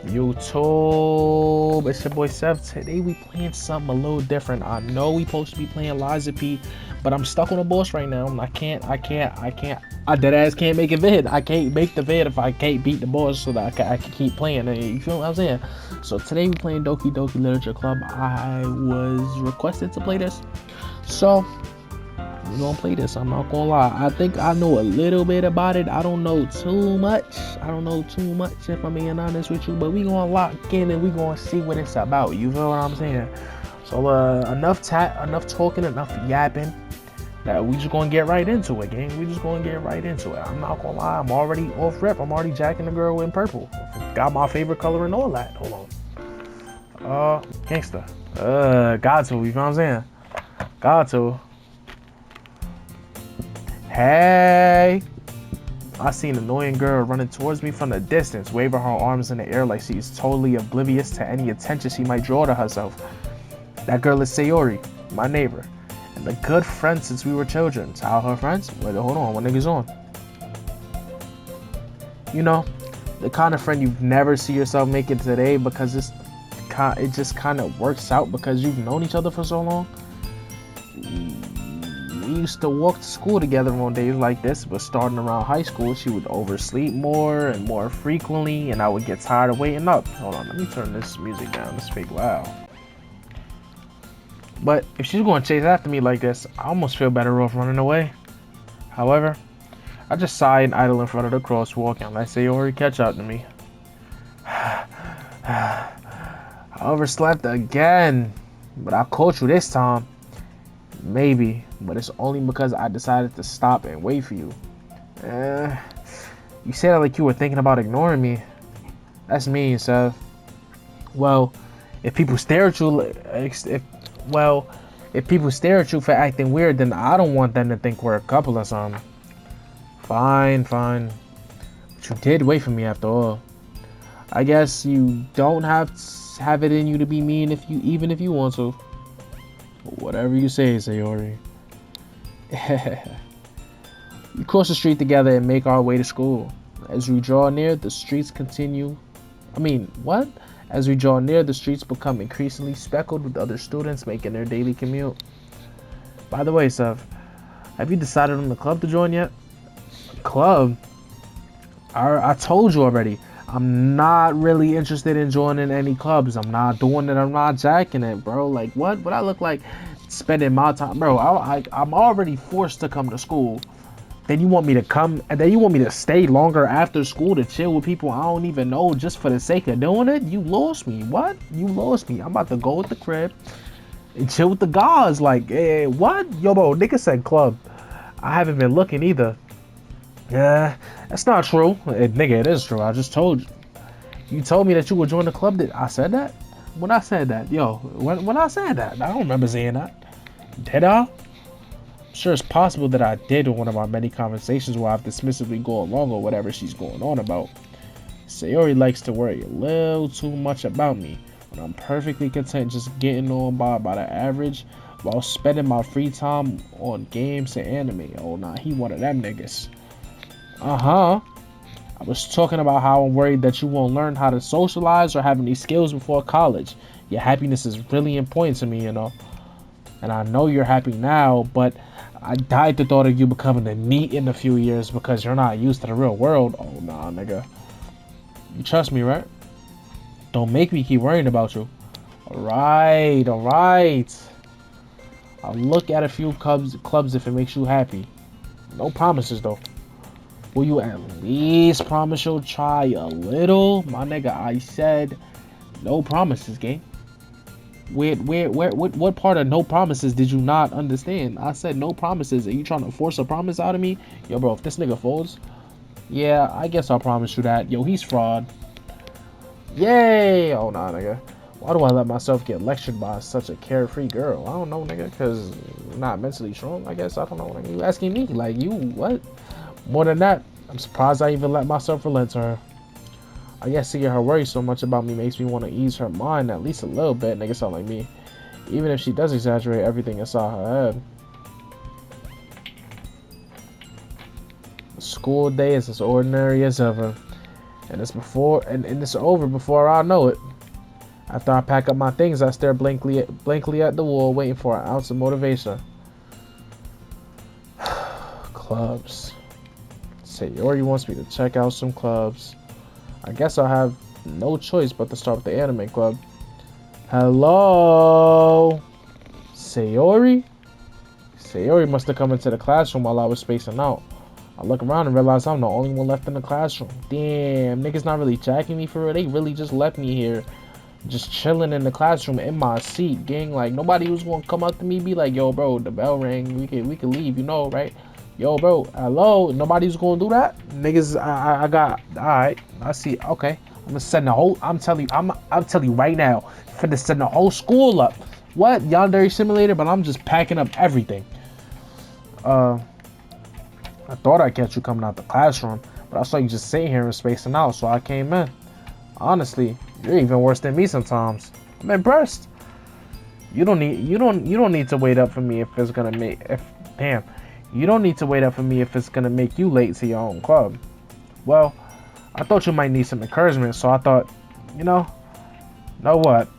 YouTube, it's your boy Seth. Today we playing something a little different. I know we supposed to be playing Liza P, but I'm stuck on a boss right now. I can't. I dead ass can't make a vid. I can't make the vid if I can't beat the boss so that I can keep playing. You feel what I'm saying? So today we playing Doki Literature Club. I was requested to play this, so we're gonna play this. I'm not gonna lie. I think I know a little bit about it. I don't know too much. If I'm being honest with you. But we gonna lock in and we gonna see what it's about. You feel what I'm saying? So enough talking, enough yapping. That we just gonna get right into it, gang. We just gonna get right into it. I'm not gonna lie. I'm already off rep. I'm already jacking the girl in purple. Got my favorite color and all that. Hold on. Gangsta. Got to. You know what I'm saying? Got to. Hey, I see an annoying girl running towards me from the distance, waving her arms in the air like she's totally oblivious to any attention she might draw to herself. That girl is Sayori, my neighbor, and a good friend since we were children. Childhood friends? Wait, hold on, what nigga's on? You know, the kind of friend you've never see yourself making today because it just kind of works out because you've known each other for so long. We used to walk to school together on days like this, but starting around high school, she would oversleep more and more frequently, and I would get tired of waiting up. Hold on, let me turn this music down. It's fake loud. But if she's going to chase after me like this, I almost feel better off running away. However, I just sigh and idle in front of the crosswalk and let Sayori catch up to me. I overslept again, but I caught you this time. Maybe, but it's only because I decided to stop and wait for you. You said it like you were thinking about ignoring me. That's mean, Seth. Well, if people stare at you, if people stare at you for acting weird, then I don't want them to think we're a couple or something. Fine. But you did wait for me after all. I guess you don't have it in you to be mean even if you want to. Whatever you say, Sayori. We cross the street together and make our way to school. As we draw near, the streets continue. As we draw near, the streets become increasingly speckled with other students making their daily commute. By the way, Seth, have you decided on the club to join yet? Club? I told you already. I'm not really interested in joining any clubs. I'm not doing it. I'm not jacking it, bro. Like, what would I look like spending my time? Bro, I'm already forced to come to school. Then you want me to come, and then you want me to stay longer after school to chill with people I don't even know just for the sake of doing it? You lost me. What? You lost me. I'm about to go with the crib and chill with the guys. Like, what? Yo, bro, nigga said club. I haven't been looking either. Yeah, that's not true. Nigga, it is true. I just told you. You told me that you would join the club. I said that? When I said that? Yo, when I said that? I don't remember saying that. Did I? I'm sure it's possible that I did in one of our many conversations where I've dismissively go along or whatever she's going on about. Sayori likes to worry a little too much about me, but I'm perfectly content just getting on by about an average while spending my free time on games and anime. Oh, nah, he one of them niggas. I was talking about how I'm worried that you won't learn how to socialize or have any skills before college. Your happiness is really important to me, you know. And I know you're happy now, but I died the thought of you becoming a NEET in a few years because you're not used to the real world. Oh, nah, nigga. You trust me, right? Don't make me keep worrying about you. Alright. I'll look at a few clubs if it makes you happy. No promises, though. Will you at least promise you'll try a little? My nigga, I said no promises, gang. What part of no promises did you not understand? I said no promises. Are you trying to force a promise out of me? Yo, bro, if this nigga folds, yeah, I guess I'll promise you that. Yo, he's fraud. Yay! Oh, nah, nigga. Why do I let myself get lectured by such a carefree girl? I don't know, nigga, because I'm not mentally strong. I guess I don't know. Like, you asking me? Like, you, what? More than that, I'm surprised I even let myself relent to her. I guess seeing her worry so much about me makes me want to ease her mind at least a little bit. Nigga sound like me. Even if she does exaggerate everything inside her head. The school day is as ordinary as ever. And it's over before I know it. After I pack up my things, I stare blankly at the wall, waiting for an ounce of motivation. Clubs. Sayori wants me to check out some clubs. I guess I'll have no choice but to start with the anime club. Hello? Sayori? Sayori must have come into the classroom while I was spacing out. I look around and realize I'm the only one left in the classroom. Damn, niggas not really jacking me for real. They really just left me here, just chilling in the classroom in my seat, gang. Like, nobody was gonna come up to me be like, yo, bro, the bell rang. We could leave, you know, right? Yo, bro, hello. Nobody's gonna do that. Niggas, I got. All right, I see. Okay, I'm gonna send the whole. I'm telling you right now. I'm finna send the whole school up. What? Yandere Simulator? But I'm just packing up everything. I thought I'd catch you coming out the classroom, but I saw you just sitting here and spacing out, so I came in. Honestly, you're even worse than me sometimes. I'm impressed. You don't need to wait up for me if it's gonna make you don't need to wait up for me if it's gonna make you late to your own club. Well, I thought you might need some encouragement, so I thought, know what?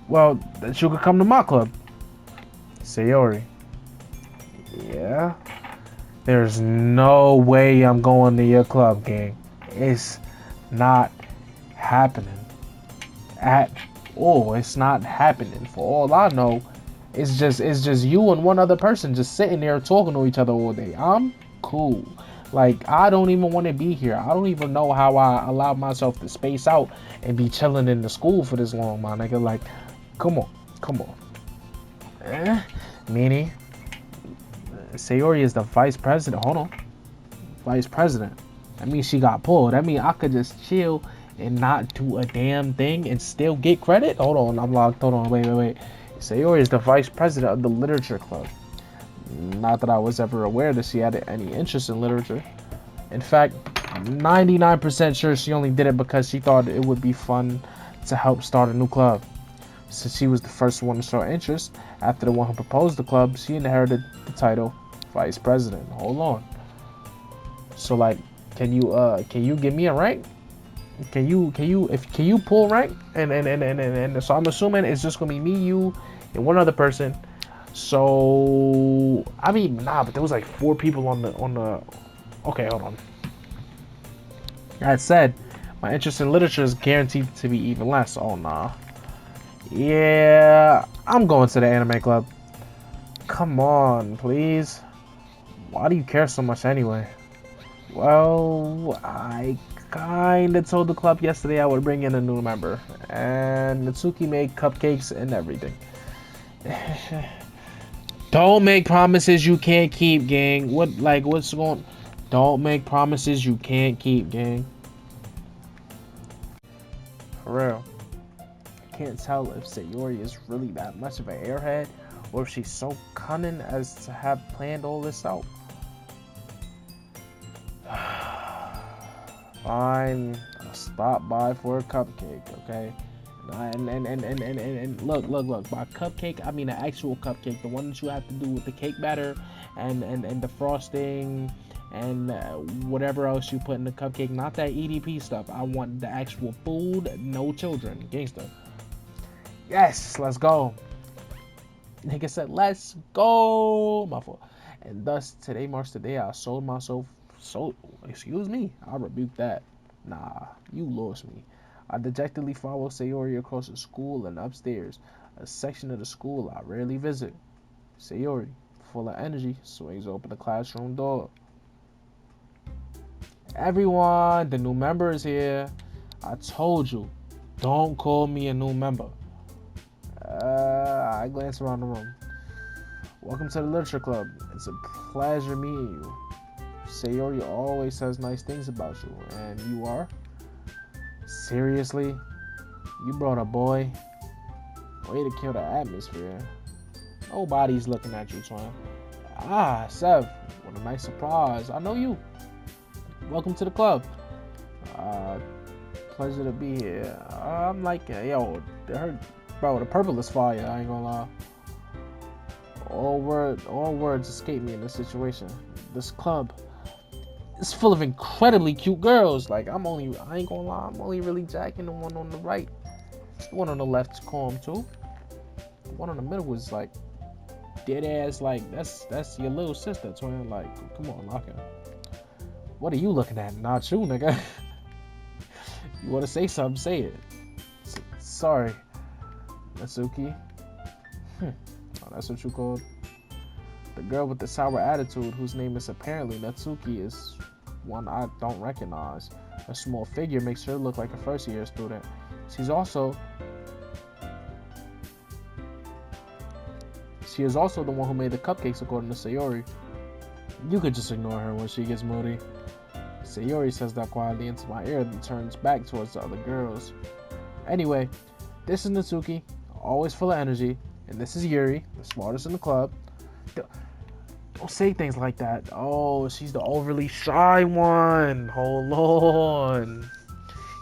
Well, that you could come to my club. Sayori. Yeah? There's no way I'm going to your club, gang. It's not happening at all. It's not happening. For all I know, it's just you and one other person just sitting there talking to each other all day. I'm cool. Like, I don't even want to be here. I don't even know how I allowed myself to space out and be chilling in the school for this long, my nigga. Like, come on. Meanie. Sayori is the vice president. Hold on. Vice president. That means she got pulled. That means I could just chill and not do a damn thing and still get credit? Hold on. I'm locked. Hold on. Wait. Sayori is the vice president of the literature club. Not that I was ever aware that she had any interest in literature. In fact, 99% sure she only did it because she thought it would be fun to help start a new club. Since she was the first one to show interest, after the one who proposed the club, she inherited the title vice president. Hold on. So, like, can you give me a rank? Can you pull rank? And so I'm assuming it's just gonna be me, you, and one other person. So I mean, but there was like 4 people on the. Okay, hold on. That said, my interest in literature is guaranteed to be even less. Oh nah. Yeah, I'm going to the anime club. Come on, please. Why do you care so much anyway? Well, I kinda told the club yesterday I would bring in a new member, and Natsuki made cupcakes and everything. Don't make promises you can't keep, gang. What's going? Don't make promises you can't keep, gang. For real. Can't tell if Sayori is really that much of an airhead or if she's so cunning as to have planned all this out. Fine, I'll stop by for a cupcake, okay? And look, by cupcake I mean an actual cupcake, the one that you have to do with the cake batter and the frosting and whatever else you put in the cupcake, not that EDP stuff. I want the actual food, no children, gangster. Yes, let's go. Nigga said, let's go. My fault. And thus, today marks the day I sold myself. Excuse me. I rebuke that. Nah, you lost me. I dejectedly follow Sayori across the school and upstairs, a section of the school I rarely visit. Sayori, full of energy, swings open the classroom door. Everyone, the new member is here. I told you, don't call me a new member. I glance around the room. Welcome to the literature club. It's a pleasure meeting you. Sayori always says nice things about you, and you are? Seriously? You brought a boy? Way to kill the atmosphere. Nobody's looking at you, Twan. Ah, Sev, what a nice surprise. I know you. Welcome to the club. Pleasure to be here. I'm like, yo, bro, the purple is fire, I ain't gonna lie. All words escape me in this situation. This club It's full of incredibly cute girls. Like, I ain't gonna lie, I'm only really jacking the one on the right. The one on the left is calm too. The one on the middle was like dead ass. Like, that's your little sister, twin. Like, come on, lock it. What are you looking at? Not you, nigga. You want to say something? Say it. Sorry, Natsuki. Oh, that's what you called the girl with the sour attitude, whose name is apparently Natsuki, is one I don't recognize. Her small figure makes her look like a first-year student. She is also the one who made the cupcakes, according to Sayori. You could just ignore her when she gets moody. Sayori says that quietly into my ear and turns back towards the other girls. Anyway, this is Natsuki, always full of energy, and this is Yuri, the smartest in the club. Don't say things like that. Oh, she's the overly shy one. Hold on.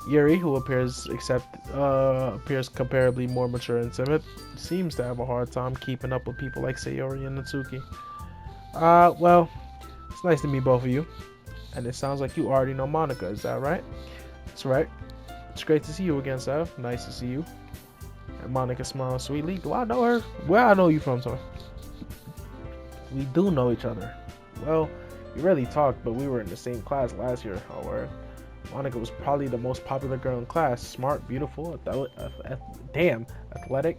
Yuri, who appears comparably more mature and timid, seems to have a hard time keeping up with people like Sayori and Natsuki. Well, it's nice to meet both of you. And it sounds like you already know Monica, is that right? That's right. It's great to see you again, Seth. Nice to see you. And Monica smiles sweetly. Do I know her? Where I know you from, sir? We do know each other. Well, we rarely talked, but we were in the same class last year. However, Monica was probably the most popular girl in class. Smart, beautiful, athletic.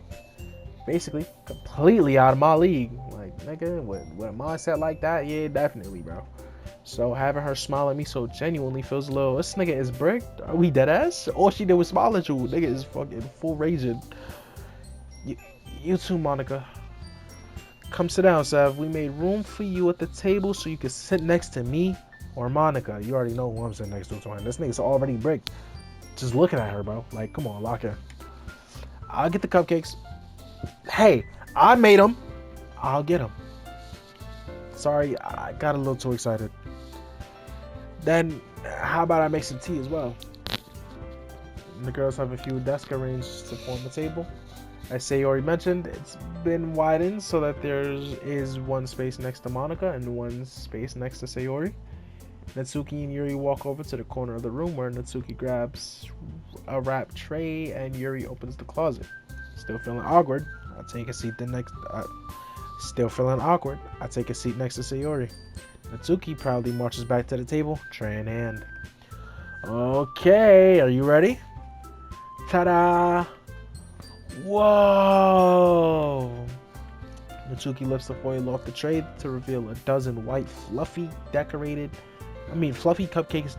Basically, completely out of my league. Like, nigga, with a mindset like that, yeah, definitely, bro. So having her smile at me so genuinely feels a little. This nigga is bricked. Are we dead ass? All she did was smile at you. Nigga is fucking full raging. You too, Monica. Come sit down, Sav. We made room for you at the table so you could sit next to me or Monica. You already know who I'm sitting next to, twin. This nigga's already bricked. Just looking at her, bro. Like, come on, lock in. I'll get the cupcakes. Hey, I made them. I'll get them. Sorry, I got a little too excited. Then, how about I make some tea as well? And the girls have a few desks arranged to form the table. As Sayori mentioned, it's been widened so that there is one space next to Monica and one space next to Sayori. Natsuki and Yuri walk over to the corner of the room where Natsuki grabs a wrap tray and Yuri opens the closet. Still feeling awkward, I take a seat next to Sayori. Natsuki proudly marches back to the table, tray in hand. Okay, are you ready? Ta-da! Whoa! Natsuki lifts the foil off the tray to reveal a dozen white, fluffy cupcakes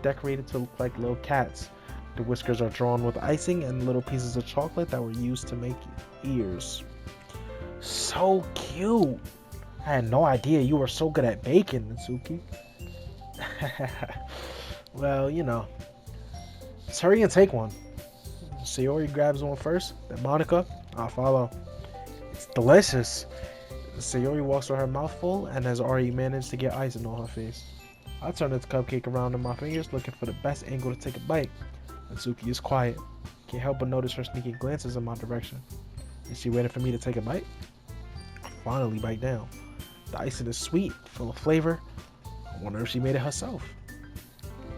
decorated to look like little cats. The whiskers are drawn with icing and little pieces of chocolate that were used to make ears. So cute! I had no idea you were so good at baking, Natsuki. Well, you know. Let's hurry and take one. Sayori grabs one first, then Monica. I'll follow. It's delicious. Sayori walks with her mouth full and has already managed to get icing on her face. I turn the cupcake around in my fingers, looking for the best angle to take a bite. Natsuki is quiet. Can't help but notice her sneaking glances in my direction. Is she waiting for me to take a bite? I finally bite down. The icing is sweet, full of flavor. I wonder if she made it herself.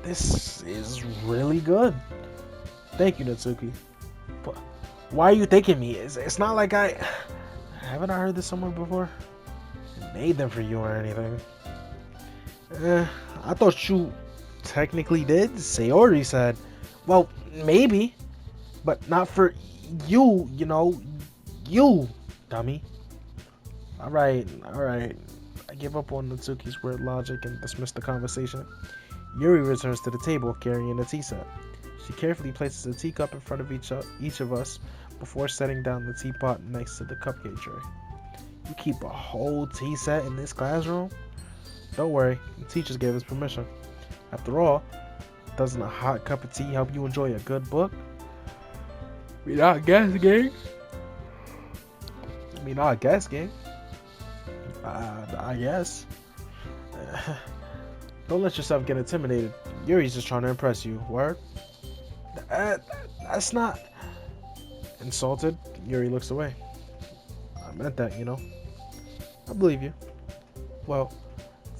This is really good. Thank you, Natsuki. But why are you thanking me? It's not like haven't I heard this somewhere before? I made them for you or anything. I thought you technically did. Sayori said, well, maybe, but not for you, you, dummy. Alright. I give up on Natsuki's weird logic and dismiss the conversation. Yuri returns to the table carrying a tea set. She carefully places a teacup in front of each of us before setting down the teapot next to the cupcake tray. You keep a whole tea set in this classroom? Don't worry, the teachers gave us permission. After all, doesn't a hot cup of tea help you enjoy a good book? We not guess game. I guess. Don't let yourself get intimidated. Yuri's just trying to impress you. Word? That's not... Insulted, Yuri looks away. I meant that, I believe you. Well,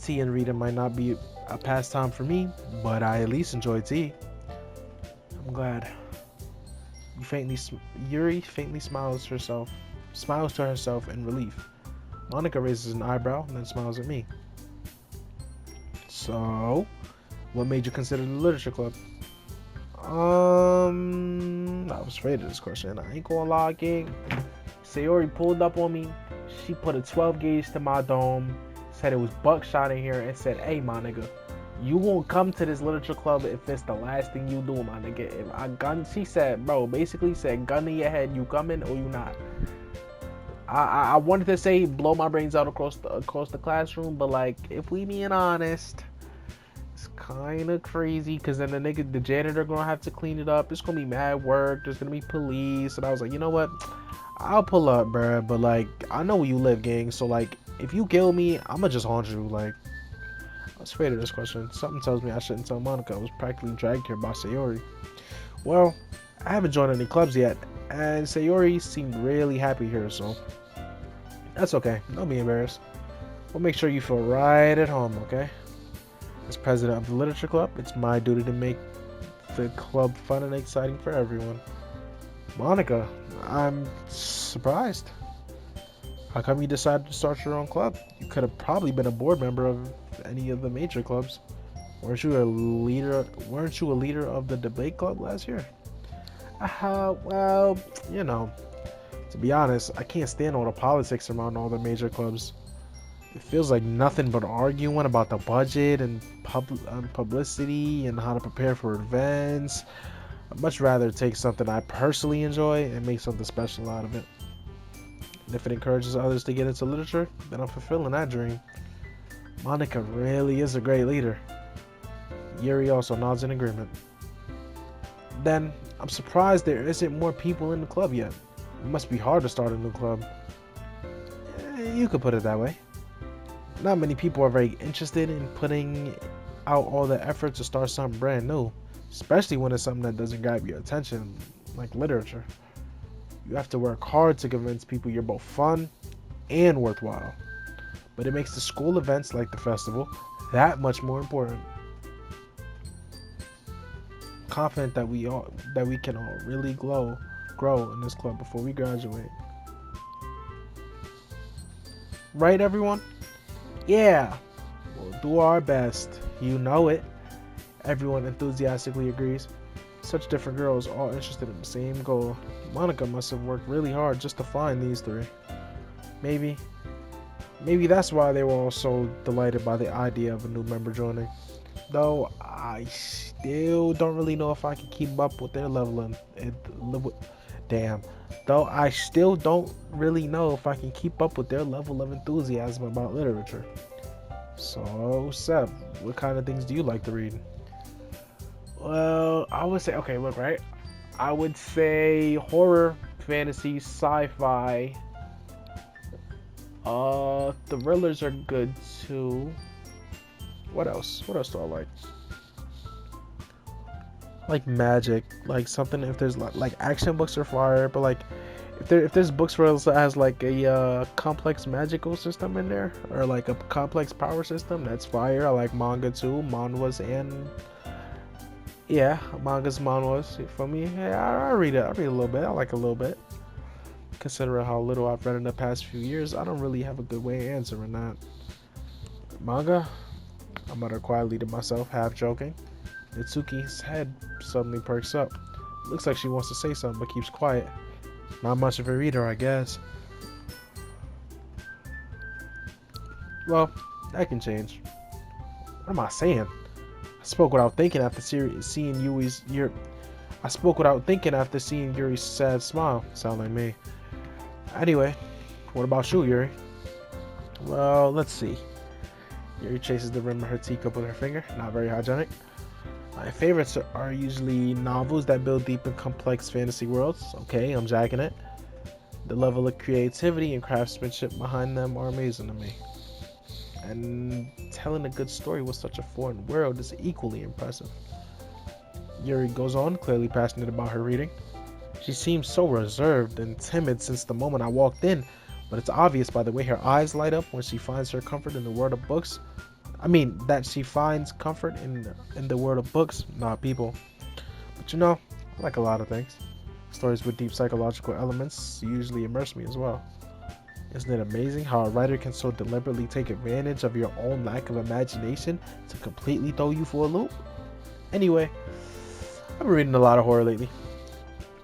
tea and reading might not be a pastime for me, but I at least enjoy tea. I'm glad. Faintly, Yuri faintly smiles to herself in relief. Monica raises an eyebrow and then smiles at me. So, what made you consider the literature club? I was afraid of this question. I ain't gonna lie, gang. Sayori pulled up on me. She put a 12 gauge to my dome, said it was buckshot in here, and said, "Hey, my nigga, you won't come to this literature club if it's the last thing you do, my nigga. If I gun," she said, bro, basically said, "Gun to your head, you coming or you not." I wanted to say blow my brains out across the classroom, but like, if we being honest, it's kind of crazy because then the janitor gonna have to clean it up. It's gonna be mad work. There's gonna be police, and I was like, you know what? I'll pull up, bruh. But like, I know where you live, gang. So like, if you kill me, I'ma just haunt you. Like, I was afraid of this question. Something tells me I shouldn't tell Monica. I was practically dragged here by Sayori. Well, I haven't joined any clubs yet, and Sayori seemed really happy here, so that's okay. Don't be embarrassed. We'll make sure you feel right at home, okay? As president of the literature club, it's my duty to make the club fun and exciting for everyone. Monica, I'm surprised. How come you decided to start your own club? You could have probably been a board member of any of the major clubs. Weren't you a leader of the debate club last year? Well, you know, to be honest, I can't stand all the politics around all the major clubs. It feels like nothing but arguing about the budget and publicity and how to prepare for events. I'd much rather take something I personally enjoy and make something special out of it. And if it encourages others to get into literature, then I'm fulfilling that dream. Monica really is a great leader. Yuri also nods in agreement. Then, I'm surprised there isn't more people in the club yet. It must be hard to start a new club. You could put it that way. Not many people are very interested in putting out all the effort to start something brand new, especially when it's something that doesn't grab your attention, like literature. You have to work hard to convince people you're both fun and worthwhile. But it makes the school events like the festival that much more important. Confident that we can all really grow in this club before we graduate. Right, everyone? Yeah, we'll do our best. You know it. Everyone enthusiastically agrees. Such different girls, all interested in the same goal. Monica must have worked really hard just to find these three. Maybe that's why they were all so delighted by the idea of a new member joining. Though I still don't really know if I can keep up with their level Though I still don't really know if I can keep up with their level of enthusiasm about literature. So, Seb, what kind of things do you like to read? Well, I would say, okay, look, right? I would say horror, fantasy, sci-fi. Thrillers are good too. What else? What else do I like? Like magic, like something. If there's like action books are fire, but like if there's books where it has like a complex magical system in there, or like a complex power system, that's fire. I like manga too, manhwas and manhwas for me. Yeah, I read it. I read a little bit. I like a little bit. Considering how little I've read in the past few years, I don't really have a good way of answering that. Manga? I muttered quietly to myself, half joking. Natsuki's head suddenly perks up. Looks like she wants to say something, but keeps quiet. Not much of a reader, I guess. Well, that can change. What am I saying? I spoke without thinking after seeing Yuri's sad smile. Sound like me. Anyway, what about you, Yuri? Well, let's see. Yuri chases the rim of her teacup with her finger. Not very hygienic. My favorites are usually novels that build deep and complex fantasy worlds. Okay, I'm jacking it. The level of creativity and craftsmanship behind them are amazing to me. And telling a good story with such a foreign world is equally impressive. Yuri goes on, clearly passionate about her reading. She seems so reserved and timid since the moment I walked in, but it's obvious by the way her eyes light up when she finds her comfort in the world of books. I mean, that she finds comfort in the world of books, not people. But you know, I like a lot of things. Stories with deep psychological elements usually immerse me as well. Isn't it amazing how a writer can so deliberately take advantage of your own lack of imagination to completely throw you for a loop? Anyway, I've been reading a lot of horror lately.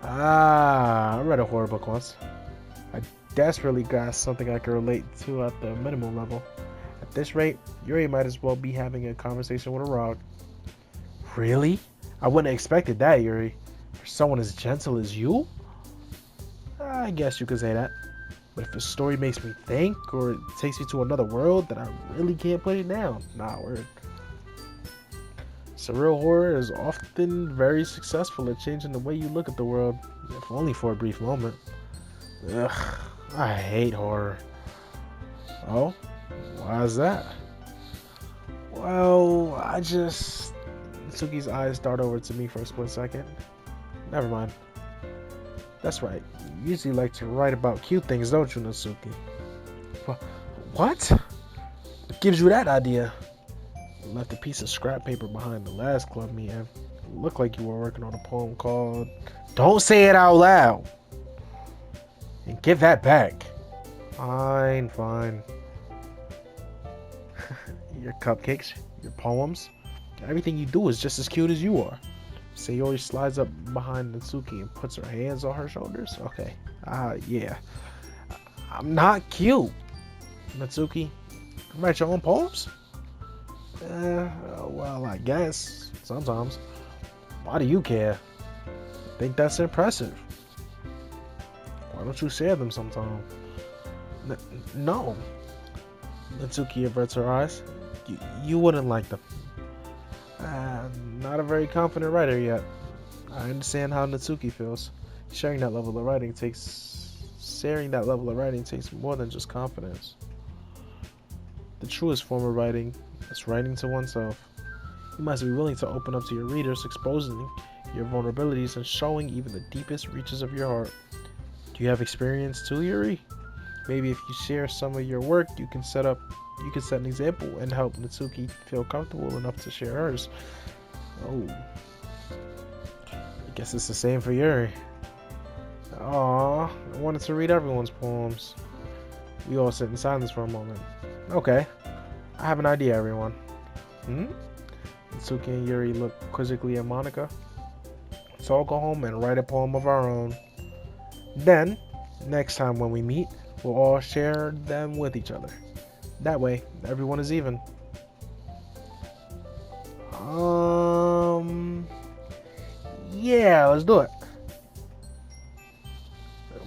I read a horror book once. I desperately got something I can relate to at the minimum level. At this rate, Yuri might as well be having a conversation with a rock. Really? I wouldn't have expected that, Yuri. For someone as gentle as you? I guess you could say that. But if a story makes me think, or it takes me to another world, then I really can't put it down. Nah, word. Surreal horror is often very successful at changing the way you look at the world, if only for a brief moment. Ugh, I hate horror. Oh, why is that? Well, Natsuki's eyes dart over to me for a split second. Never mind. That's right. You usually like to write about cute things, don't you, Natsuki? What? What gives you that idea? You left a piece of scrap paper behind the last club meeting. It looked like you were working on a poem called... Don't say it out loud! And give that back. Fine. Your cupcakes, your poems, everything you do is just as cute as you are. Sayori slides up behind Natsuki and puts her hands on her shoulders. Okay. Yeah. I'm not cute. Natsuki, you write your own poems? Well, I guess. Sometimes. Why do you care? I think that's impressive. Why don't you share them sometime? No. Natsuki averts her eyes. You wouldn't like them. Not a very confident writer yet. I understand how Natsuki feels. Sharing that level of writing takes more than just confidence. The truest form of writing is writing to oneself. You must be willing to open up to your readers, exposing your vulnerabilities and showing even the deepest reaches of your heart. Do you have experience too, Yuri? Maybe if you share some of your work, you can set an example and help Natsuki feel comfortable enough to share hers. Oh. I guess it's the same for Yuri. Aww, I wanted to read everyone's poems. We all sit in silence for a moment. Okay, I have an idea, everyone. Natsuki and Yuri look quizzically at Monika. Let's all go home and write a poem of our own. Then, next time when we meet, we'll all share them with each other. That way, everyone is even. Yeah, let's do it.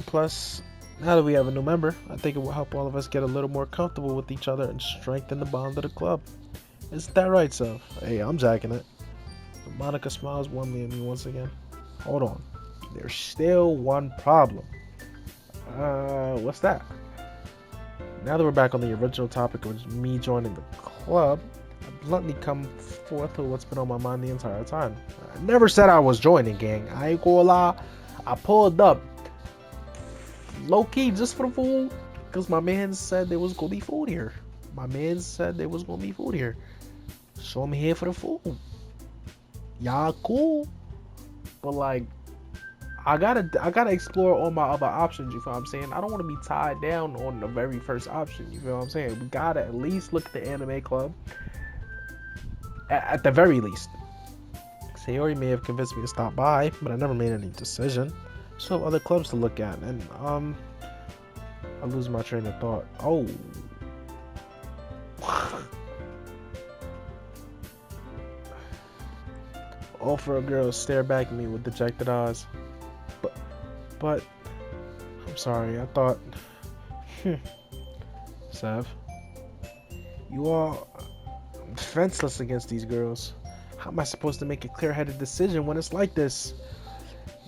Plus, now that we have a new member, I think it will help all of us get a little more comfortable with each other and strengthen the bond of the club. Isn't that right, Seth? Hey, I'm jacking it. Monika smiles warmly at me once again. Hold on. There's still one problem. What's that? Now that we're back on the original topic of me joining the club, I bluntly come forth with what's been on my mind the entire time. I never said I was joining, gang. I ain't gonna lie. I pulled up low-key just for the food, because my man said there was gonna be food here. So I'm here for the food. Y'all cool. But like, I gotta explore all my other options, you feel what I'm saying? I don't want to be tied down on the very first option, you feel what I'm saying? We gotta at least look at the anime club. At the very least. Sayori may have convinced me to stop by, but I never made any decision. Still have other clubs to look at, and I lose my train of thought. Oh. All for a girl stare back at me with dejected eyes. But I'm sorry, I thought Sav, you are defenseless against these girls. How am I supposed to make a clear-headed decision when it's like this?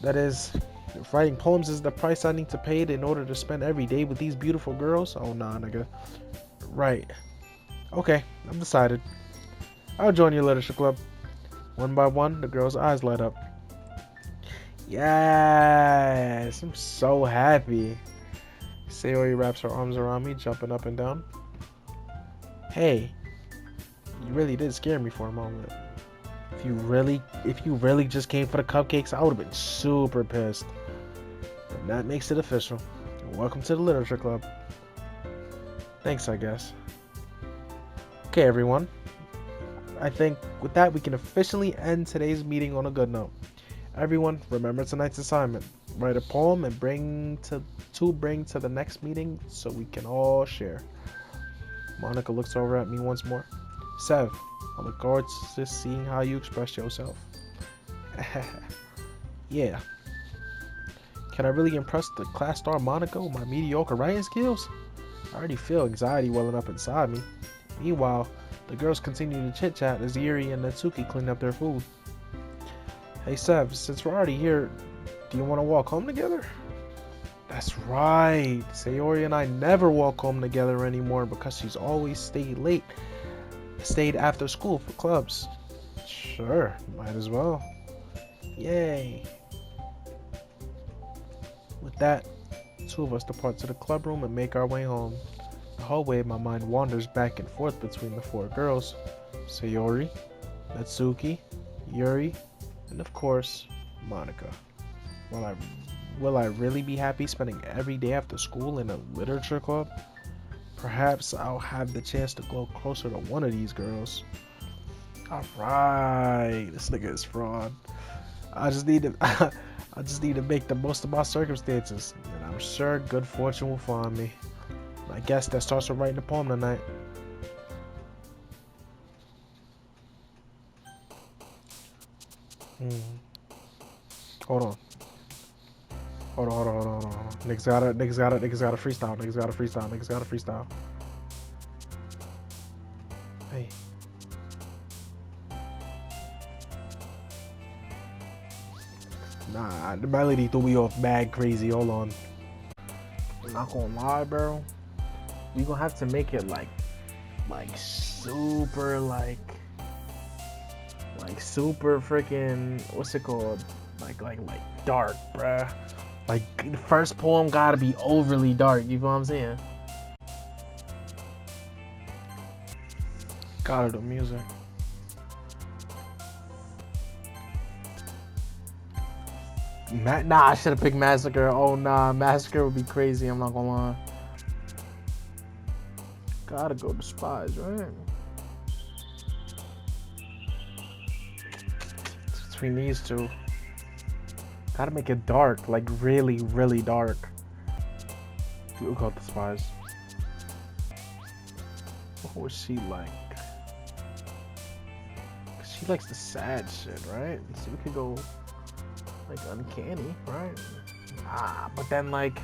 That is, if writing poems is the price I need to pay in order to spend every day with these beautiful girls? Oh nah, nigga. Right. Okay, I'm decided. I'll join your literature club. One by one, the girl's eyes light up. Yes, I'm so happy. Sayori wraps her arms around me, jumping up and down. Hey, You really did scare me for a moment. If you really just came for the cupcakes, I would have been super pissed. And that makes it official. Welcome to the literature club. Thanks, I guess. Okay, everyone. I think with that, we can officially end today's meeting on a good note. Everyone, remember tonight's assignment. Write a poem and bring to the next meeting so we can all share. Monica looks over at me once more. Sev, I look forward to just seeing how you express yourself. Yeah. Can I really impress the class star Monica with my mediocre writing skills? I already feel anxiety welling up inside me. Meanwhile, the girls continue to chit-chat as Yuri and Natsuki clean up their food. Hey Sev, since we're already here, do you want to walk home together? That's right. Sayori and I never walk home together anymore because she's always stayed after school for clubs. Sure, might as well. Yay. With that, two of us depart to the club room and make our way home. The hallway, my mind wanders back and forth between the four girls. Sayori, Natsuki, Yuri, and of course, Monica. Will I really be happy spending every day after school in a literature club? Perhaps I'll have the chance to go closer to one of these girls. Alright, this nigga is fraud. I just need to make the most of my circumstances, and I'm sure good fortune will find me. I guess that starts with writing a poem tonight. Hold on. Niggas gotta freestyle. Hey. Nah, the melody threw me off mad crazy. Hold on. I'm not gonna lie, bro. We gonna have to make it like super super freaking, what's it called? Like dark, bruh. Like the first poem gotta be overly dark. You know what I'm saying? Gotta do music. Nah, I should have picked Massacre. Oh nah, Massacre would be crazy. I'm not gonna lie. Gotta go to Spies, right? It's between these two. Gotta make it dark, like really, really dark. We'll go with the Spies. What was she like? She likes the sad shit, right? So we could go like uncanny, right? Nah, but then like,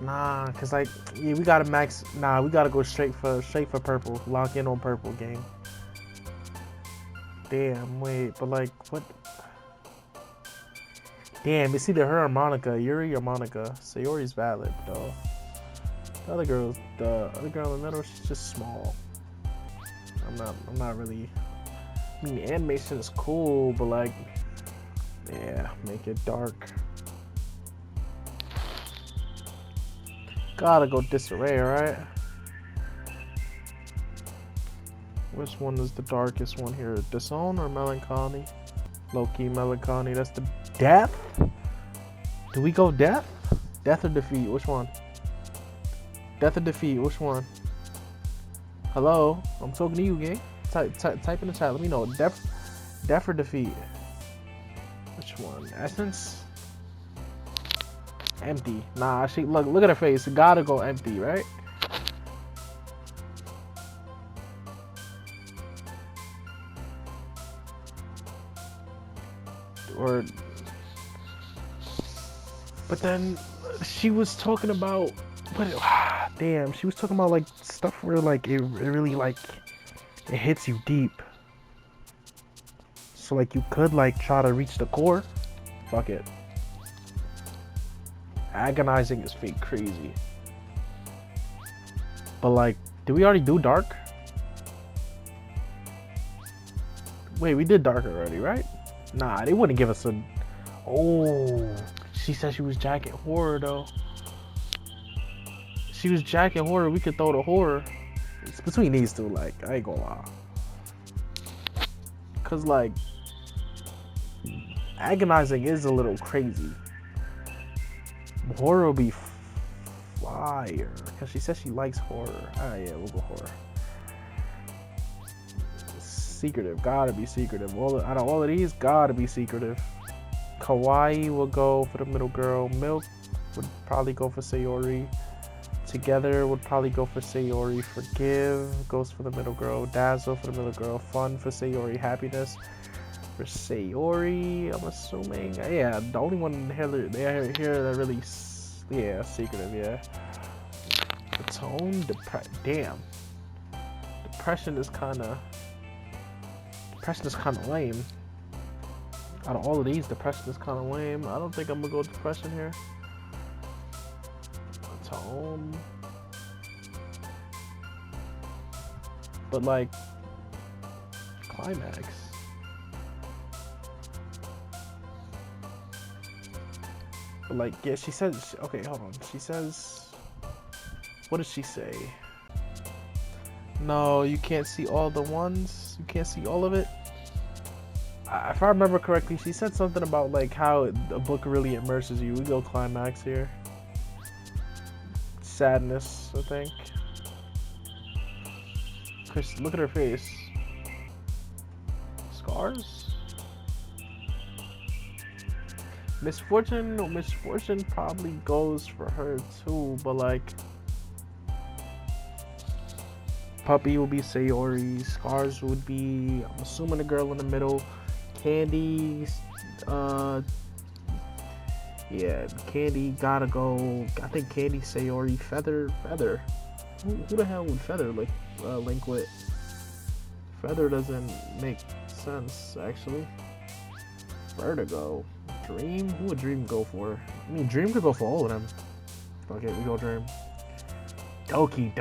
nah, cause like, yeah, we gotta max. Nah, we gotta go straight for purple. Lock in on purple, gang. Damn, wait, but like, what? Damn, it's either her or Monica, Yuri or Monica. Sayori's valid, though. The other girl in the middle, she's just small. I'm not really. I mean, the animation is cool, but like, yeah, make it dark. Gotta go disarray, right? Which one is the darkest one here? Disown or melancholy? Low-key melancholy. That's the death. Do we go death? Death or defeat? Which one? Death or defeat? Which one? Hello, I'm talking to you, gang. Type in the chat. Let me know. Death or defeat? Which one? Essence? Empty. Nah, she look at her face. It gotta go empty, right? Or, but then she was talking about damn, she was talking about like stuff where like it really like it hits you deep. So like you could like try to reach the core. Fuck it. Agonizing is fake crazy. But like, did we already do dark? Wait, we did dark already, right? Nah, they wouldn't give us a... Oh, she said she was jacking horror, though. She was jacking horror. We could throw the horror. It's between these two, like, I ain't gonna lie. Cause like agonizing is a little crazy. Horror will be fire. Cause she says she likes horror. Ah yeah, we'll go horror. Secretive, gotta be secretive. Out of all of these, gotta be secretive. Kawaii will go for the middle girl. Milk would probably go for Sayori. Together would probably go for Sayori. Forgive goes for the middle girl. Dazzle for the middle girl. Fun for Sayori. Happiness for Sayori. I'm assuming. Yeah, the only one here that really, yeah, secretive. Yeah. Atone. Damn. Depression is kind of lame. Out of all of these, depression is kind of lame. I don't think I'm gonna go depression here. Tone. But like climax. But like, yeah, she says, okay, hold on. She says, what does she say? No, you can't see all the ones. You can't see all of it. If I remember correctly, she said something about like how a book really immerses you. We go climax here. Sadness, I think. Chris, look at her face. Scars? Misfortune probably goes for her too, but like Puppy will be Sayori, Scars would be, I'm assuming, the girl in the middle. Candy, yeah, Candy gotta go. I think Candy, Sayori, Feather. Who the hell would Feather link with? Feather doesn't make sense, actually. Vertigo, Dream. Who would Dream go for? I mean, Dream could go for all of them. Fuck it, we go Dream. Doki.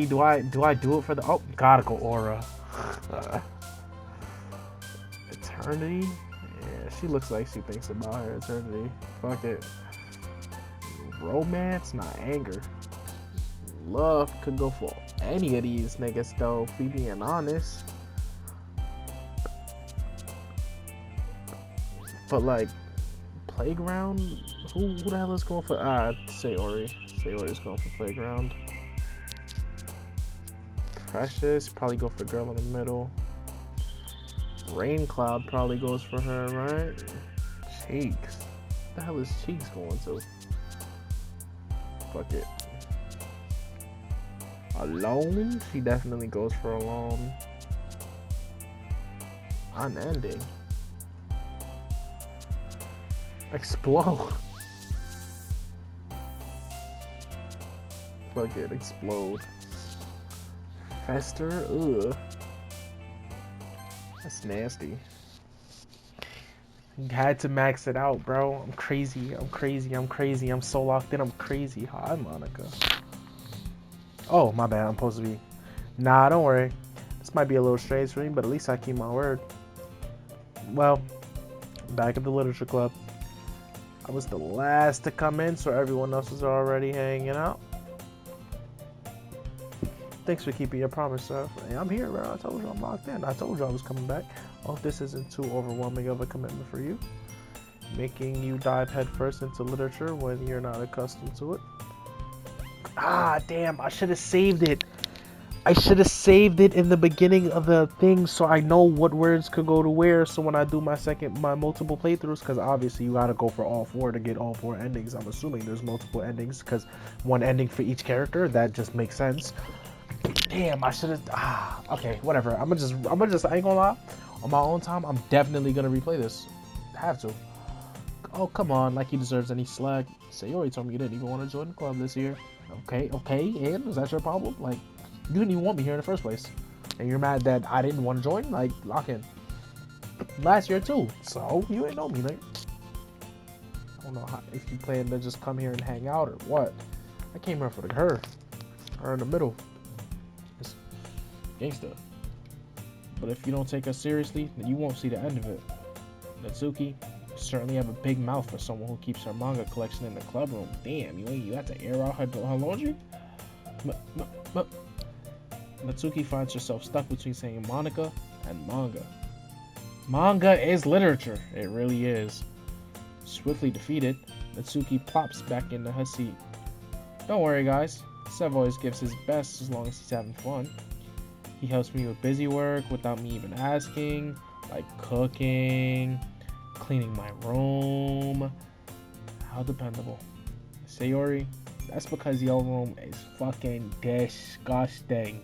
Do I do it for the? Oh, gotta go Aura. Eternity? Yeah, she looks like she thinks about her eternity. Fuck it. Romance, not anger. Love could go for any of these niggas though, if we being honest. But like, Playground? Who the hell is going for? Sayori. Sayori's going for Playground. Precious, probably go for Girl in the Middle. Rain Cloud probably goes for her, right? Cheeks. What the hell is Cheeks going to? Fuck it. Alone? She definitely goes for Alone. Unending. Explode. Fuck it, Explode. Fester? Ugh. That's nasty. You had to max it out, bro. I'm crazy. I'm so locked in. I'm crazy. Hi, Monica. Oh, my bad. I'm supposed to be. Nah, don't worry. This might be a little strange for me, but at least I keep my word. Well, back at the literature club. I was the last to come in, so everyone else was already hanging out. Thanks for keeping your promise, sir. Hey, I'm here, bro. I told you I'm locked in. I told you I was coming back. I hope this isn't too overwhelming of a commitment for you. Making you dive headfirst into literature when you're not accustomed to it. Ah, damn. I should have saved it. I should have saved it in the beginning of the thing so I know what words could go to where. So when I do my multiple playthroughs, because obviously you gotta go for all four to get all four endings. I'm assuming there's multiple endings because one ending for each character. That just makes sense. Damn, I should have. Okay, whatever. I'm gonna just. I ain't gonna lie. On my own time, I'm definitely gonna replay this. I have to. Oh, come on, like he deserves any slack. Sayori told me you didn't even want to join the club this year. Okay, and is that your problem? Like, you didn't even want me here in the first place, and you're mad that I didn't want to join? Like, lock in. Last year too. So you ain't know me, like. I don't know if you plan to just come here and hang out or what. I came here for her in the middle. Gangsta. But if you don't take us seriously, then you won't see the end of it. Natsuki, you certainly have a big mouth for someone who keeps her manga collection in the club room. Damn, you have to air out her laundry? Natsuki finds herself stuck between saying Monica and manga. Manga is literature. It really is. Swiftly defeated, Natsuki plops back into her seat. Don't worry, guys. Sev always gives his best as long as he's having fun. He helps me with busy work without me even asking, like cooking, cleaning my room. How dependable. Sayori, that's because your room is fucking disgusting.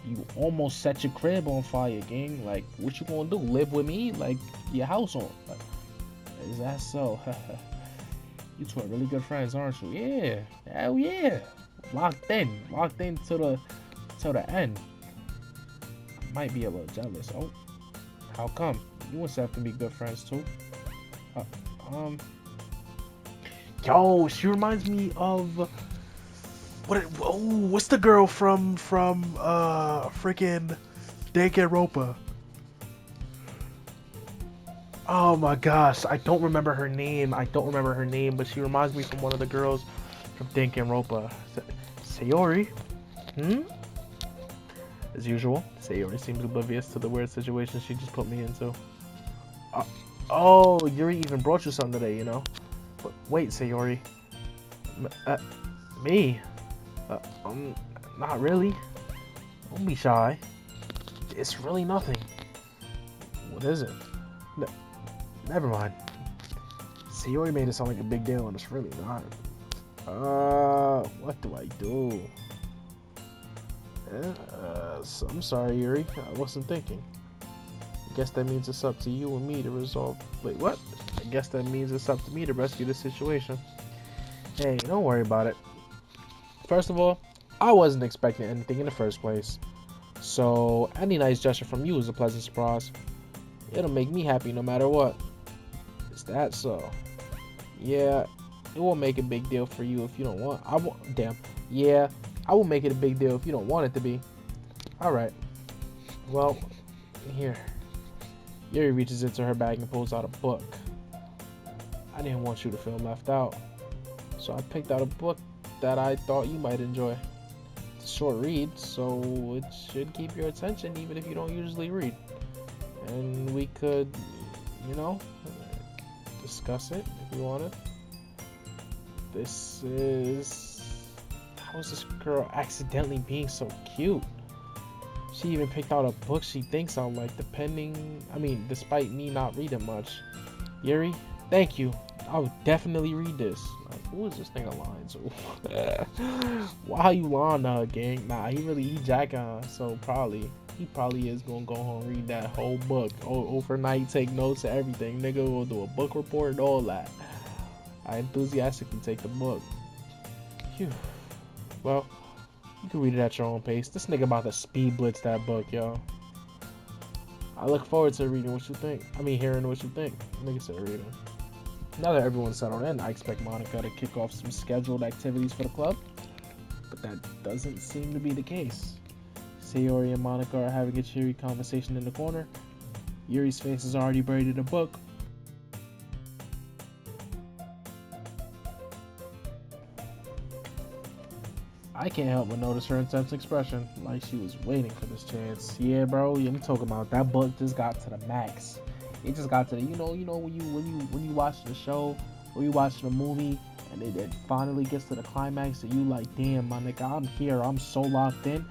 You almost set your crib on fire, gang. Like, what you gonna do? Live with me? Like, your house on? Like, is that so? You two are really good friends, aren't you? Yeah, hell yeah. Locked in to the end. I might be a little jealous. Oh, how come? You and Seth can be good friends too. Uh, um, Yo, she reminds me of what's the girl from freaking Danganronpa? Oh my gosh, I don't remember her name. But she reminds me from one of the girls from Danganronpa. Sayori? Hmm? As usual, Sayori seems oblivious to the weird situation she just put me into. Uh, oh, Yuri even brought you something today, you know? But wait, Sayori. Me? Uh, Not really. Don't be shy. It's really nothing. What is it? Never mind. Sayori made it sound like a big deal, and it's really not. What do I do? I'm sorry, Yuri. I wasn't thinking. I guess that means it's up to you and me to resolve. Wait, what? I guess that means it's up to me to rescue the situation. Hey, don't worry about it. First of all, I wasn't expecting anything in the first place. So, any nice gesture from you is a pleasant surprise. It'll make me happy no matter what. Is that so? Yeah, it won't make a big deal for you if you don't want. Damn. Yeah, I will make it a big deal if you don't want it to be. Alright. Well, here. Yuri reaches into her bag and pulls out a book. I didn't want you to feel left out, so I picked out a book that I thought you might enjoy. It's a short read, so it should keep your attention even if you don't usually read. And we could, you know, discuss it if you wanted. This is... How is this girl accidentally being so cute? She even picked out a book she thinks I'll like, despite me not reading much. Yuri, thank you. I would definitely read this. Like, who is this thing lying to? Why you lying to her, gang? Nah, he jacking her, so he probably is gonna go home and read that whole book. Overnight, take notes and everything. Nigga will do a book report and all that. I enthusiastically take the book. Phew. Well, you can read it at your own pace. This nigga about to speed blitz that book, yo. I look forward to hearing what you think. Nigga said reading. Now that everyone's settled in, I expect Monica to kick off some scheduled activities for the club. But that doesn't seem to be the case. Sayori and Monica are having a cheery conversation in the corner. Yuri's face is already buried in a book. I can't help but notice her intense expression, like she was waiting for this chance. Yeah, bro, I'm talking about that book just got to the max. It just got to the, when you watch the show or you watch the movie and it finally gets to the climax and you like, damn, my nigga, I'm here, I'm so locked in.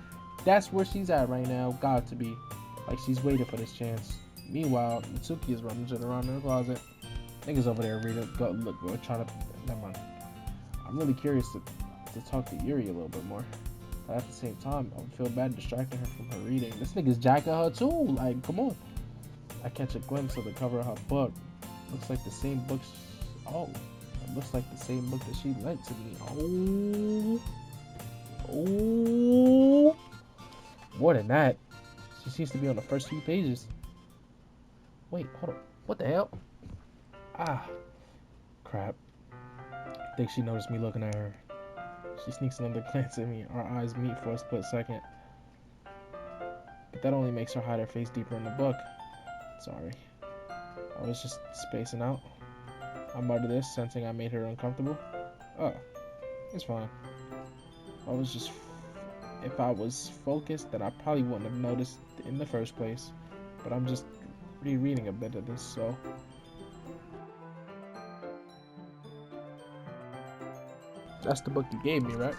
That's where she's at right now. Got to be, like she's waiting for this chance. Meanwhile, Mitsuki is rummaging around in the closet. Niggas over there reading, go trying to. Never mind. I'm really curious to talk to Yuri a little bit more. But at the same time, I would feel bad distracting her from her reading. This nigga's jacking her too. Like, come on. I catch a glimpse of the cover of her book. Looks like the same book. It looks like the same book that she lent to me. Oh. More than that, she seems to be on the first few pages. Wait, hold on. What the hell? Ah, crap. I think she noticed me looking at her. She sneaks another glance at me. Our eyes meet for a split second. But that only makes her hide her face deeper in the book. Sorry. I was just spacing out. I muttered this, sensing I made her uncomfortable. Oh, it's fine. If I was focused, then I probably wouldn't have noticed in the first place. But I'm just rereading a bit of this, so that's the book you gave me, right?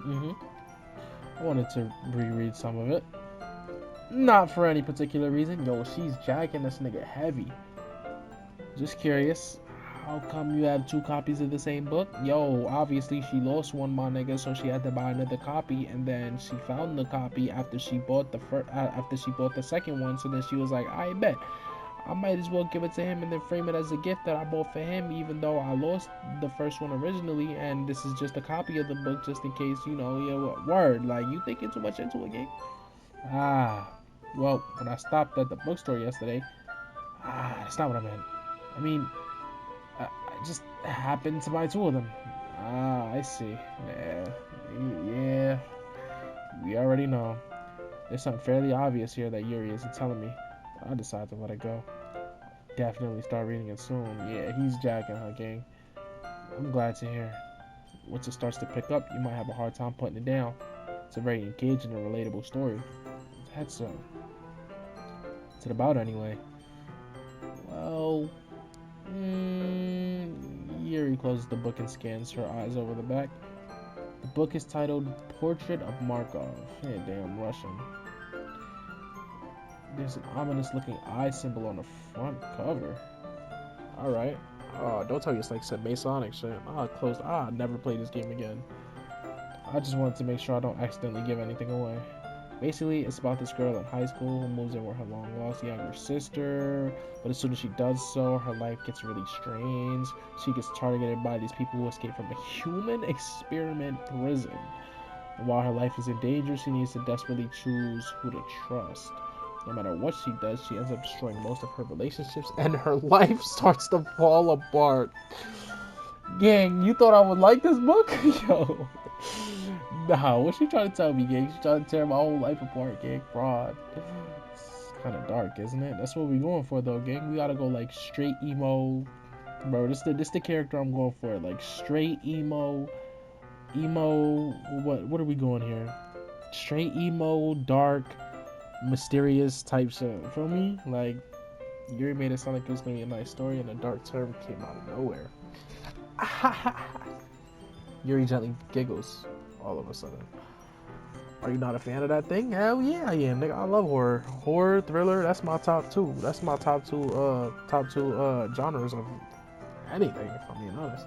Mm-hmm. I wanted to reread some of it. Not for any particular reason. Yo, she's jacking this nigga heavy. Just curious. How come you have two copies of the same book? Yo, obviously she lost one, my nigga, so she had to buy another copy, and then she found the copy after she bought after she bought the second one. So then she was like, I bet I might as well give it to him and then frame it as a gift that I bought for him, even though I lost the first one originally, and this is just a copy of the book, just in case, you know, yeah, word. Like, you thinking too much into it, gang? Ah, well, when I stopped at the bookstore yesterday, that's not what I meant. I mean, I just happened to buy two of them. Ah, I see. Yeah, we already know. There's something fairly obvious here that Yuri isn't telling me. I decided to let it go. Definitely start reading it soon. Yeah, he's jacking her, gang. I'm glad to hear. Once it starts to pick up, you might have a hard time putting it down. It's a very engaging and relatable story. That's what's it about anyway? Well, Yuri closes the book and scans her eyes over the back. The book is titled Portrait of Markov. Hey, damn Russian. There's an ominous looking eye symbol on the front cover. Alright. Oh, don't tell me it's like some Masonic shit. I'll never play this game again. I just wanted to make sure I don't accidentally give anything away. Basically, it's about this girl in high school who moves in with her long lost younger sister, but as soon as she does so, her life gets really strange. She gets targeted by these people who escape from a human experiment prison. And while her life is in danger, she needs to desperately choose who to trust. No matter what she does, she ends up destroying most of her relationships, and her life starts to fall apart. Gang, you thought I would like this book? Yo. Nah, what she trying to tell me, gang? She trying to tear my whole life apart, gang. Fraud. It's kind of dark, isn't it? That's what we going for, though, gang. We gotta go, like, straight emo. Bro, this the character I'm going for. Like, straight emo. What are we going here? Straight emo, dark, mysterious types of, feel me? Like, Yuri made it sound like it was gonna be a nice story, and a dark term came out of nowhere. Yuri gently giggles all of a sudden. Are you not a fan of that thing? Hell yeah, I am, nigga. I love horror. Horror, thriller, that's my top two. That's my top two genres of anything, if I'm being honest.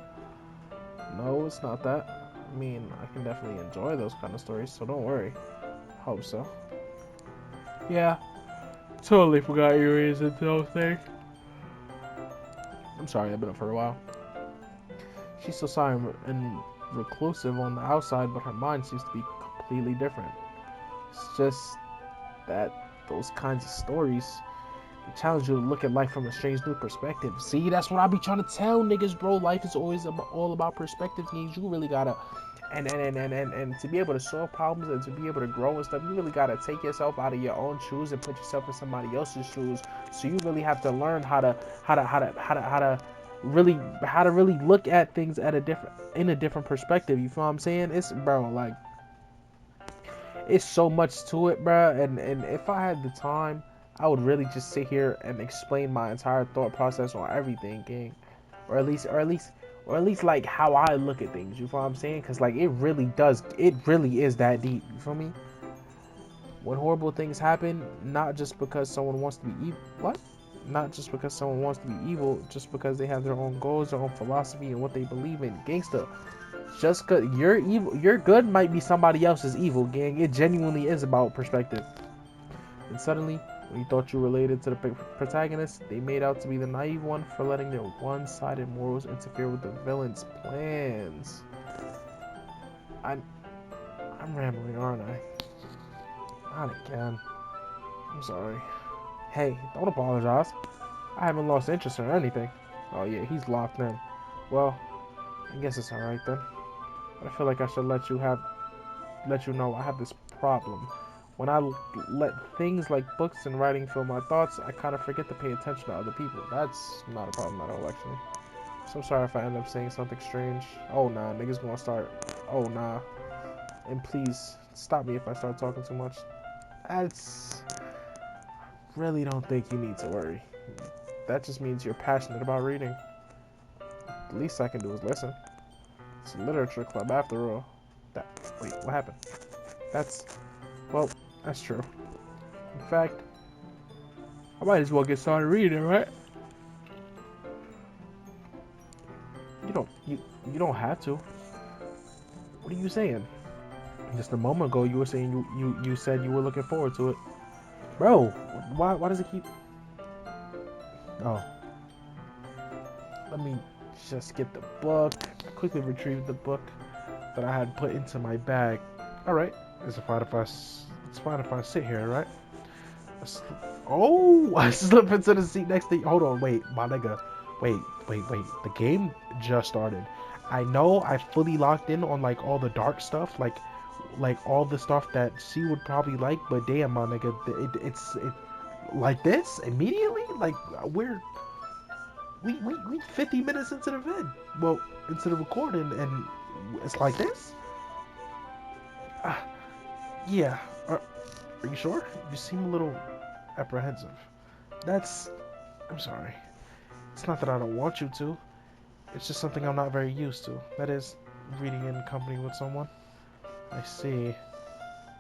No, it's not that. I mean, I can definitely enjoy those kind of stories, so don't worry. Hope so. Yeah, totally forgot Yuri is into those things. I'm sorry, I've been up for a while. She's so silent and reclusive on the outside, but her mind seems to be completely different. It's just that those kinds of stories they challenge you to look at life from a strange new perspective. See, that's what I be trying to tell niggas, bro. Life is always all about perspective. Means you really gotta and to be able to solve problems and to be able to grow and stuff, you really gotta take yourself out of your own shoes and put yourself in somebody else's shoes. So you really have to learn how to really look at things at a different perspective. You feel what I'm saying? It's bro, like it's so much to it, bro. And if I had the time, I would really just sit here and explain my entire thought process on everything, gang. Or at least like how I look at things. You feel what I'm saying? Cause like it really is that deep. You feel me? When horrible things happen, not just because someone wants to be evil. What? Not just because someone wants to be evil, just because they have their own goals, their own philosophy, and what they believe in. Gangsta. Just cause you're evil, you're good might be somebody else's evil, gang. It genuinely is about perspective. And suddenly, when you thought you related to the protagonist, they made out to be the naive one for letting their one-sided morals interfere with the villain's plans. I'm rambling, aren't I? Not again. I'm sorry. Hey, don't apologize. I haven't lost interest or anything. Oh yeah, he's locked in. Well, I guess it's alright then. But I feel like I should let you know I have this problem. When I let things like books and writing fill my thoughts, I kind of forget to pay attention to other people. That's not a problem at all, actually. So I'm sorry if I end up saying something strange. Oh nah, niggas gonna start. Oh nah. And please stop me if I start talking too much. That's really don't think you need to worry. That just means you're passionate about reading. The least I can do is listen. It's a literature club after all. That wait, what happened? That's well, that's true. In fact, I might as well get started reading, right? You don't have to. What are you saying? Just a moment ago, you were saying you said you were looking forward to it, bro. Why does it keep? Oh, let me just get the book. Quickly retrieve the book that I had put into my bag. All right, it's fine if it's fine if I sit here, right? Oh, I slip into the seat next to you. Hold on, wait, my nigga. Wait. The game just started. I know I fully locked in on like all the dark stuff, like all the stuff that she would probably like, but damn, my nigga, it's like this immediately. Like we 50 minutes into the vid. Well, into the recording, and it's like this. Uh, yeah. Are you sure? You seem a little apprehensive. That's. I'm sorry. It's not that I don't want you to. It's just something I'm not very used to. That is, reading in company with someone. I see.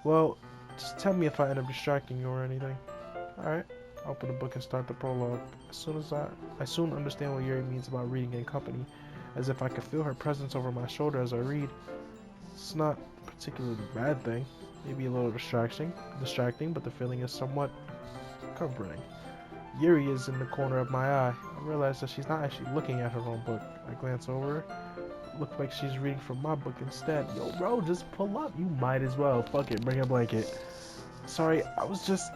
Well, just tell me if I end up distracting you or anything. Alright. Open the book and start the prologue. I soon understand what Yuri means about reading in company, as if I could feel her presence over my shoulder as I read. It's not a particularly bad thing. Maybe a little distracting, but the feeling is somewhat comforting. Yuri is in the corner of my eye. I realize that she's not actually looking at her own book. I glance over. Look like she's reading from my book instead. Yo, bro, just pull up. You might as well. Fuck it, bring a blanket. Sorry, I was just...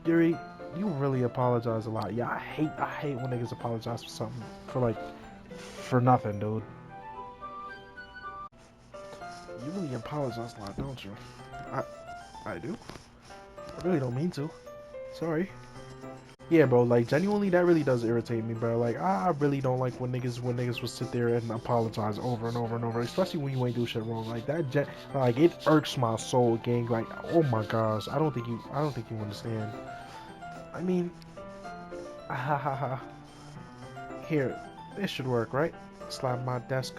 Yuri, you really apologize a lot. Yeah, I hate when niggas apologize for something. For nothing, dude. You really apologize a lot, don't you? I do? I really don't mean to. Sorry. Yeah, bro, like, genuinely, that really does irritate me, bro. Like, I really don't like when niggas will sit there and apologize over and over and over, especially when you ain't do shit wrong. Like, like, it irks my soul, gang. Like, oh my gosh, I don't think you understand. I mean, ha ha ha. Here, this should work, right? Slide my desk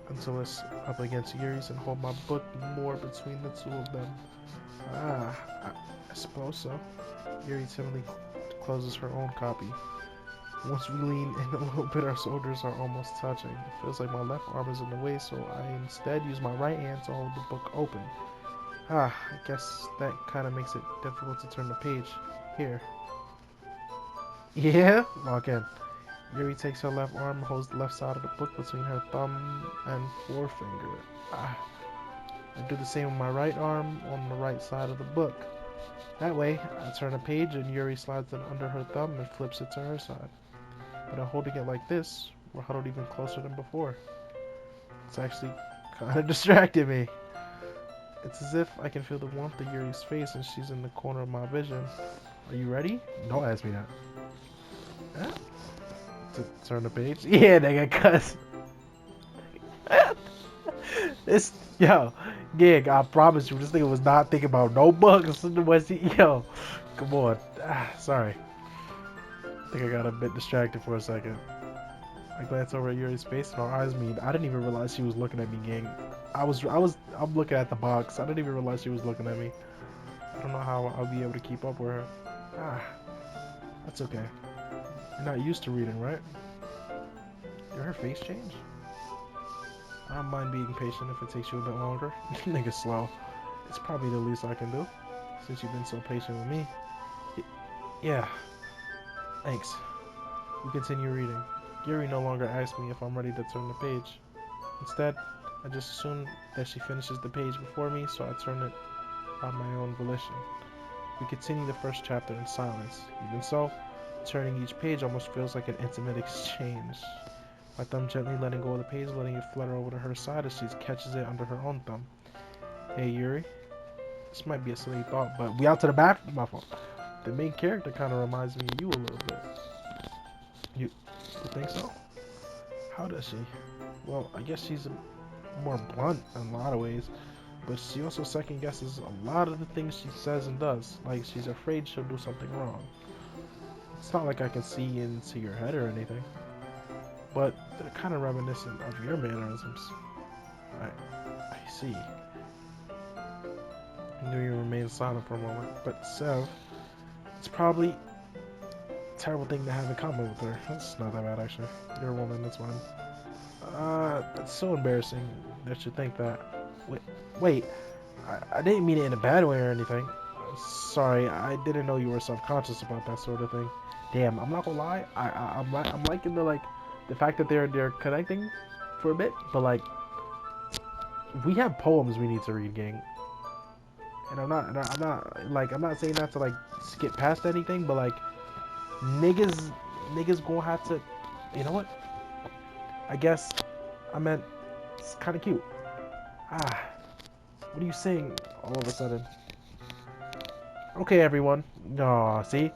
until it's up against Yuri's and hold my book more between the two of them. I suppose so. Yuri timidly closes her own copy. Once we lean in a little bit, our shoulders are almost touching. It feels like my left arm is in the way, so I instead use my right hand to hold the book open. I guess that kind of makes it difficult to turn the page. Here. Yeah? Log in. Yuri takes her left arm and holds the left side of the book between her thumb and forefinger. I do the same with my right arm on the right side of the book. That way, I turn a page and Yuri slides it under her thumb and flips it to her side. But by holding it like this, we're huddled even closer than before. It's actually kind of distracting me. It's as if I can feel the warmth of Yuri's face and she's in the corner of my vision. Are you ready? Don't ask me that. Huh? To turn the page? Yeah, nigga, cuz. This, yo, gig, I promise you, this nigga was not thinking about no bugs. Yo, come on. Sorry. I think I got a bit distracted for a second. I glanced over at Yuri's face and our eyes meet. I didn't even realize she was looking at me, gang. I'm looking at the box. I didn't even realize she was looking at me. I don't know how I'll be able to keep up with her. That's okay. You're not used to reading, right? Did her face change? I don't mind being patient if it takes you a bit longer. Nigga slow. It's probably the least I can do, since you've been so patient with me. Yeah. Thanks. We continue reading. Yuri no longer asks me if I'm ready to turn the page. Instead, I just assume that she finishes the page before me, so I turn it by my own volition. We continue the first chapter in silence. Even so, turning each page almost feels like an intimate exchange. My thumb gently letting go of the page, letting it flutter over to her side as she catches it under her own thumb. Hey Yuri, this might be a silly thought, but we out to the bathroom? My fault. The main character kind of reminds me of you a little bit. You think so? How does she? Well, I guess she's more blunt in a lot of ways. but she also second guesses a lot of the things she says and does. Like, she's afraid she'll do something wrong. It's not like I can see into your head or anything, but they're kind of reminiscent of your mannerisms. I see. Yuri remains silent for a moment, but Sev, it's probably a terrible thing to have in common with her. That's not that bad, actually. You're a woman, that's fine. That's so embarrassing that you think that. Wait, I didn't mean it in a bad way or anything. Sorry, I didn't know you were self-conscious about that sort of thing. Damn, I'm not gonna lie. I'm liking the fact that they're connecting for a bit, but like we have poems we need to read, gang. And I'm not saying that to like skip past anything, but like niggas gonna have to, you know what? I guess I meant it's kind of cute. What are you saying all of a sudden? Okay, everyone. Aw, see?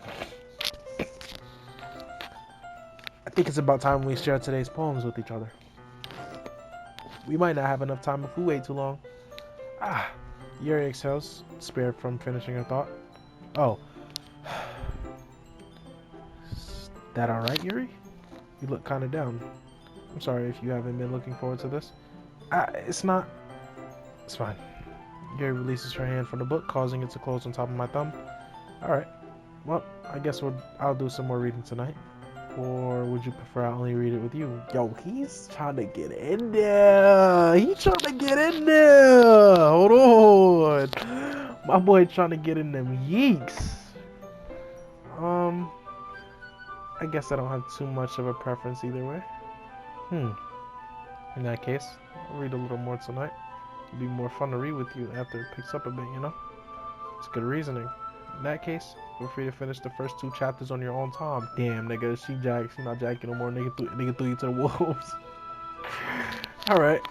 I think it's about time we share today's poems with each other. We might not have enough time if we wait too long. Yuri exhales, spared from finishing her thought. Oh. Is that alright, Yuri? You look kind of down. I'm sorry if you haven't been looking forward to this. It's not. It's fine. Yuri releases her hand from the book, causing it to close on top of my thumb. Alright. Well, I guess I'll do some more reading tonight. Or would you prefer I only read it with you? Yo, he's trying to get in there. He's trying to get in there. Hold on. My boy trying to get in them yeeks. I guess I don't have too much of a preference either way. In that case, I'll read a little more tonight. It'll be more fun to read with you after it picks up a bit, you know? It's good reasoning. In that case, feel free to finish the first 2 chapters on your own time. Damn, nigga, she not jacking no more. Nigga threw you to the wolves. Alright,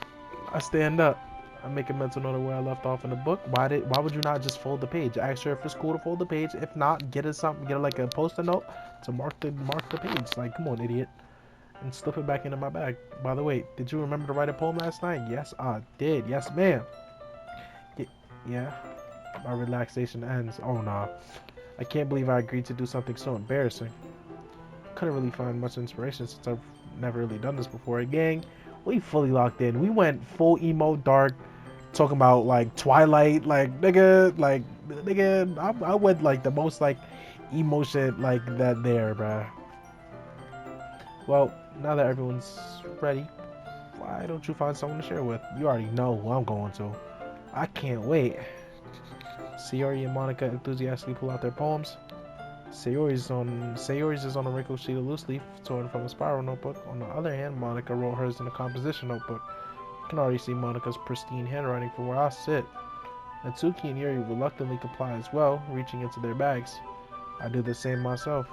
I stand up. I make a mental note of where I left off in the book. Why would you not just fold the page? Ask her if it's cool to fold the page. If not, get her like a post-it note to mark the page. Like, come on, idiot. And slip it back into my bag. By the way, did you remember to write a poem last night? Yes, I did. Yes, ma'am. Yeah. My relaxation ends. Oh, nah. I can't believe I agreed to do something so embarrassing. Couldn't really find much inspiration since I've never really done this before. Gang, we fully locked in. We went full emo dark, talking about like Twilight, like nigga, I went like the most like emo shit like that there, bruh. Well, now that everyone's ready, why don't you find someone to share with? You already know who I'm going to. I can't wait. Sayori and Monica enthusiastically pull out their poems. Sayori's is on a wrinkled sheet of loose leaf torn from a spiral notebook. On the other hand, Monica wrote hers in a composition notebook. I can already see Monica's pristine handwriting from where I sit. Natsuki and Yuri reluctantly comply as well, reaching into their bags. I do the same myself.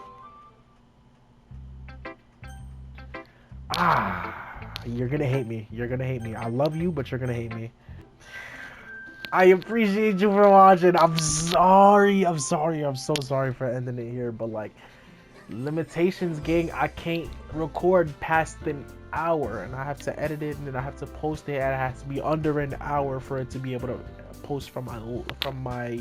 You're gonna hate me. You're gonna hate me. I love you, but you're gonna hate me. I appreciate you for watching. I'm sorry. I'm so sorry for ending it here, but like limitations, gang. I can't record past an hour, and I have to edit it, and then I have to post it, and it has to be under an hour for it to be able to post from my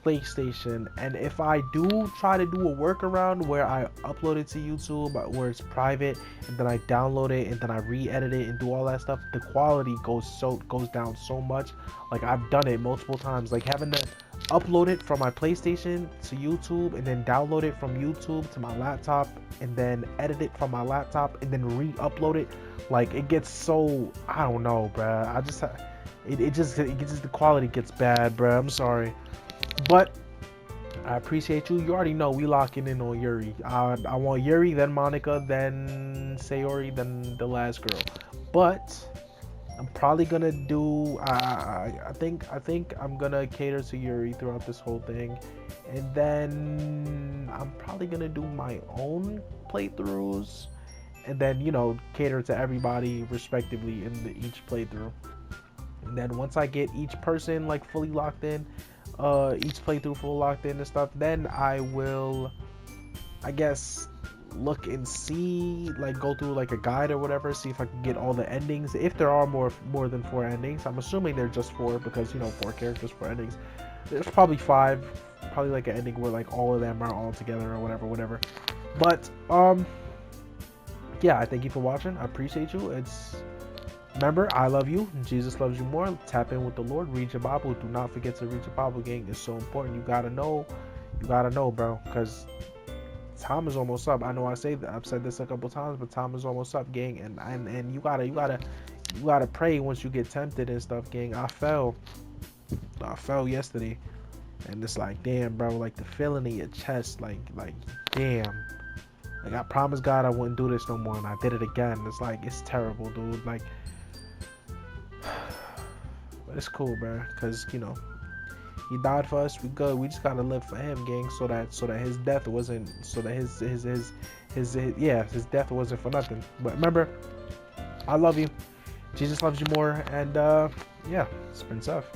PlayStation. And if I do try to do a workaround where I upload it to YouTube where it's private and then I download it and then I re-edit it and do all that stuff, the quality goes down so much. Like, I've done it multiple times, like having to upload it from my PlayStation to YouTube and then download it from YouTube to my laptop and then edit it from my laptop and then re-upload it. Like, it gets so, I don't know, bruh. It just the quality gets bad, bruh. I'm sorry. But I appreciate you. You already know we locking in on Yuri. I want Yuri, then Monica, then Sayori, then the last girl. But I'm probably gonna do. I think I'm gonna cater to Yuri throughout this whole thing, and then I'm probably gonna do my own playthroughs, and then cater to everybody respectively in each playthrough. And then once I get each person like fully locked in. Each playthrough full locked in and stuff, then I will, I guess, look and see, like go through like a guide or whatever, see if I can get all the endings. If there are more than 4 endings, I'm assuming they're just 4 because 4 characters, 4 endings. There's probably 5, probably like an ending where like all of them are all together or whatever. But yeah, I thank you for watching. I appreciate you. Remember, I love you. Jesus loves you more. Tap in with the Lord. Read your Bible. Do not forget to read your Bible, gang. It's so important. You gotta know. You gotta know, bro. Because time is almost up. I know I've said this a couple times, but time is almost up, gang. And you gotta pray once you get tempted and stuff, gang. I fell yesterday, and it's like, damn, bro. Like the feeling in your chest, like damn. Like I promised God I wouldn't do this no more, and I did it again. It's like it's terrible, dude. Like. But it's cool, bro, because he died for us. We good. We just gotta live for him, gang, so that his death wasn't, so that his death wasn't for nothing. But remember, I love you. Jesus loves you more, and yeah, it's been tough.